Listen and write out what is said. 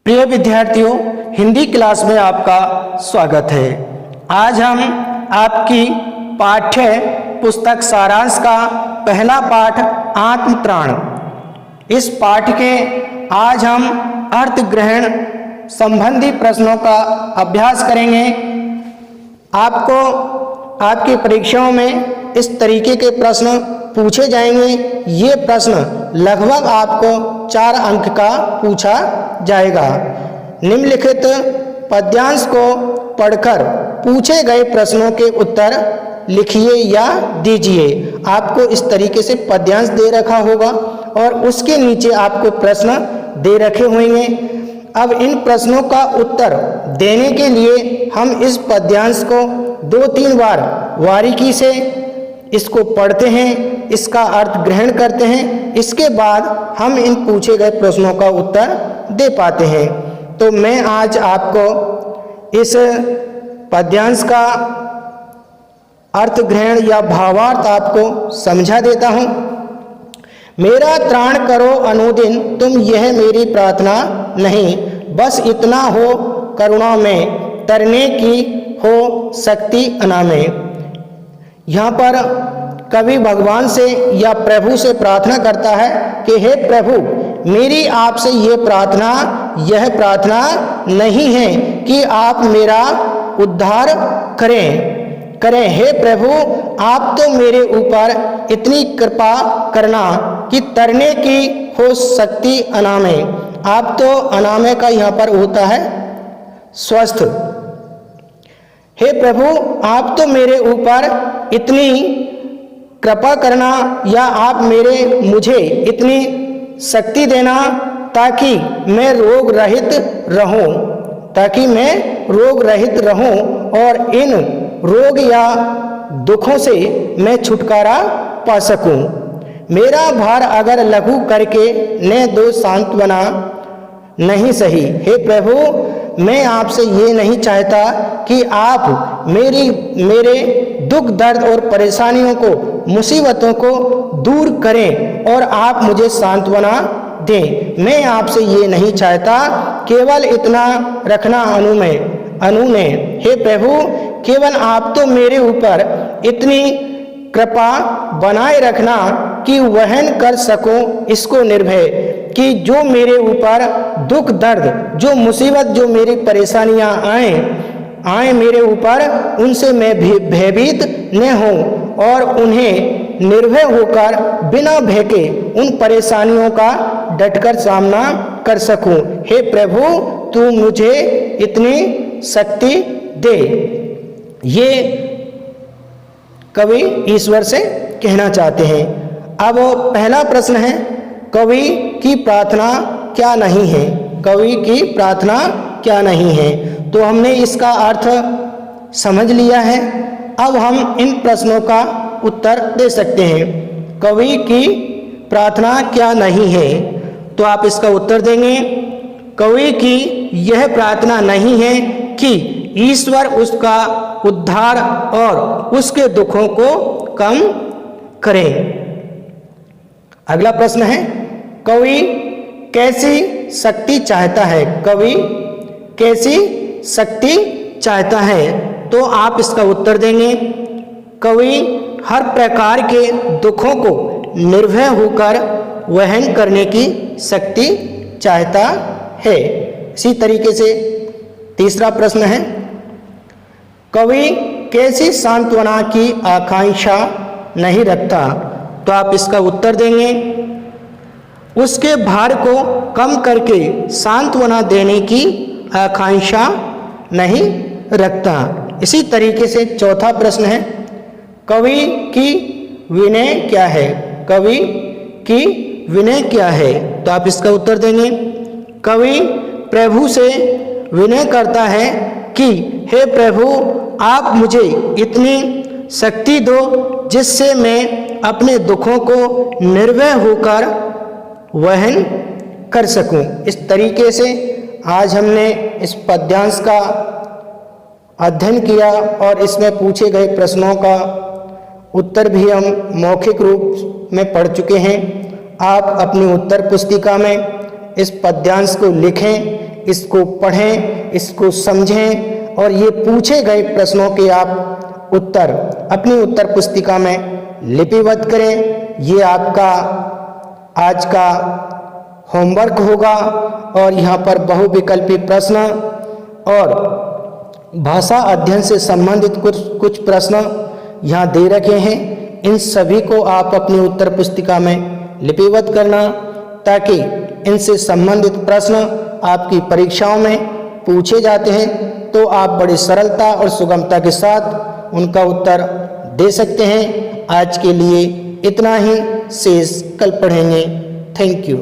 प्रिय विद्यार्थियों, हिंदी क्लास में आपका स्वागत है। आज हम आपकी पाठ्य पुस्तक सारांश का पहला पाठ आत्मत्राण, इस पाठ के आज हम अर्थ ग्रहण संबंधी प्रश्नों का अभ्यास करेंगे। आपको आपकी परीक्षाओं में इस तरीके के प्रश्न पूछे जाएंगे। ये प्रश्न लगभग आपको 4 अंक का पूछा जाएगा। निम्नलिखित पद्यांश को पढ़कर पूछे गए प्रश्नों के उत्तर लिखिए या दीजिए। आपको इस तरीके से पद्यांश दे रखा होगा और उसके नीचे आपको प्रश्न दे रखे होंगे। अब इन प्रश्नों का उत्तर देने के लिए हम इस पद्यांश को 2-3 बार बारीकी से इसको पढ़ते हैं, इसका अर्थ ग्रहण करते हैं। इसके बाद हम इन पूछे गए प्रश्नों का उत्तर दे पाते हैं। तो मैं आज आपको इस पद्यांश का अर्थ ग्रहण या भावार्थ आपको समझा देता हूँ। मेरा त्राण करो अनुदिन, तुम यह मेरी प्रार्थना नहीं, बस इतना हो करुणा में, तरने की हो शक्ति अना में। यहाँ पर कवि भगवान से या प्रभु से प्रार्थना करता है कि हे प्रभु, मेरी आपसे यह प्रार्थना नहीं है कि आप मेरा उद्धार करें। हे प्रभु, आप तो मेरे ऊपर इतनी कृपा करना कि तरने की हो शक्ति अनामे। आप तो अनामे का यहाँ पर होता है स्वस्थ। हे प्रभु, आप तो मेरे ऊपर इतनी कृपा करना या आप मुझे इतनी शक्ति देना ताकि मैं रोग रहित रहूं और इन रोग या दुखों से मैं छुटकारा पा सकूं। मेरा भार अगर लघु करके ने दो सांत्वना नहीं सही। हे प्रभु, मैं आपसे ये नहीं चाहता कि आप मेरे दुख दर्द और परेशानियों को, मुसीबतों को दूर करें और आप मुझे सांत्वना दें। मैं आपसे ये नहीं चाहता, केवल इतना रखना अनु ने। हे प्रभु, केवल आप तो मेरे ऊपर इतनी कृपा बनाए रखना कि वहन कर सकूं इसको निर्भय, कि जो मेरे ऊपर दुख दर्द, जो मुसीबत, जो मेरी परेशानियां आए मेरे ऊपर, उनसे मैं भयभीत न हूं और उन्हें निर्भय होकर बिना भय के उन परेशानियों का डटकर सामना कर सकूं। हे प्रभु, तू मुझे इतनी शक्ति दे। ये कवि ईश्वर से कहना चाहते हैं। अब पहला प्रश्न है, कवि की प्रार्थना क्या नहीं है? कवि की प्रार्थना क्या नहीं है? तो हमने इसका अर्थ समझ लिया है। अब हम इन प्रश्नों का उत्तर दे सकते हैं। कवि की प्रार्थना क्या नहीं है? तो आप इसका उत्तर देंगे, कवि की यह प्रार्थना नहीं है कि ईश्वर उसका उद्धार और उसके दुखों को कम करें। अगला प्रश्न है, कवि कैसी शक्ति चाहता है? कवि कैसी शक्ति चाहता है? तो आप इसका उत्तर देंगे, कवि हर प्रकार के दुखों को निर्भय होकर वहन करने की शक्ति चाहता है। इसी तरीके से तीसरा प्रश्न है, कवि कैसी सांत्वना की आकांक्षा नहीं रखता? तो आप इसका उत्तर देंगे, उसके भार को कम करके सांत्वना देने की आकांक्षा नहीं रखता। इसी तरीके से चौथा प्रश्न है, कवि की विनय क्या है? कवि की विनय क्या है? तो आप इसका उत्तर देंगे, कवि प्रभु से विनय करता है कि हे प्रभु, आप मुझे इतनी शक्ति दो जिससे मैं अपने दुखों को निर्भय होकर वहन कर सकूं। इस तरीके से आज हमने इस पद्यांश का अध्ययन किया और इसमें पूछे गए प्रश्नों का उत्तर भी हम मौखिक रूप में पढ़ चुके हैं। आप अपनी उत्तर पुस्तिका में इस पद्यांश को लिखें, इसको पढ़ें, इसको समझें और ये पूछे गए प्रश्नों के आप उत्तर अपनी उत्तर पुस्तिका में लिपिबद्ध करें। ये आपका आज का होमवर्क होगा और यहाँ पर बहुविकल्पी प्रश्न और भाषा अध्ययन से संबंधित कुछ प्रश्न यहाँ दे रखे हैं। इन सभी को आप अपनी उत्तर पुस्तिका में लिपिबद्ध करना ताकि इनसे संबंधित प्रश्न आपकी परीक्षाओं में पूछे जाते हैं तो आप बड़ी सरलता और सुगमता के साथ उनका उत्तर दे सकते हैं। आज के लिए इतना ही, शेष कल पढ़ेंगे। Thank you.